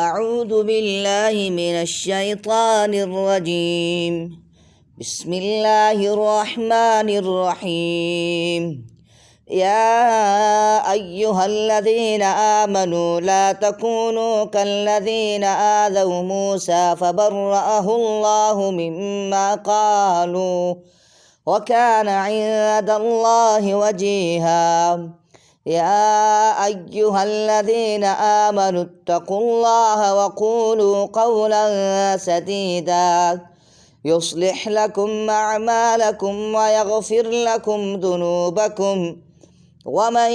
أعوذ بالله من الشيطان الرجيم. بسم الله الرحمن الرحيم. يا أيها الذين آمنوا لا تكونوا كالذين آذوا موسى فبرأه الله مما قالوا وكان عند الله وجيها. يا أيها الذين آمنوا اتقوا الله وقولوا قولا سديدا يصلح لكم أعمالكم ويغفر لكم ذنوبكم ومن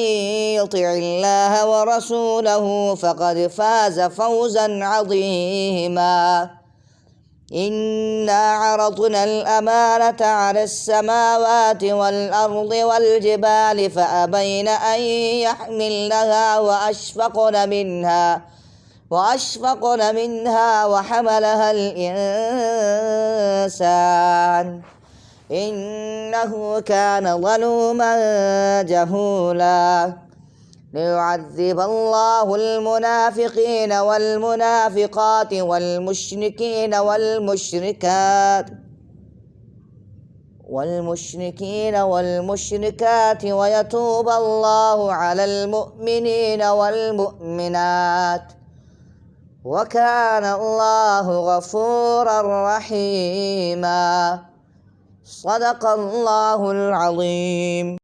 يطع الله ورسوله فقد فاز فوزا عظيما. إنا عرضنا الأمانة على السماوات والأرض والجبال فأبين أن يحملنها وأشفقن منها وحملها الإنسان إنه كان ظلوما جهولا. ليعذب الله المنافقين والمنافقات والمشركين والمشركات ويتوب الله على المؤمنين والمؤمنات وكان الله غفورا رحيما. صدق الله العظيم.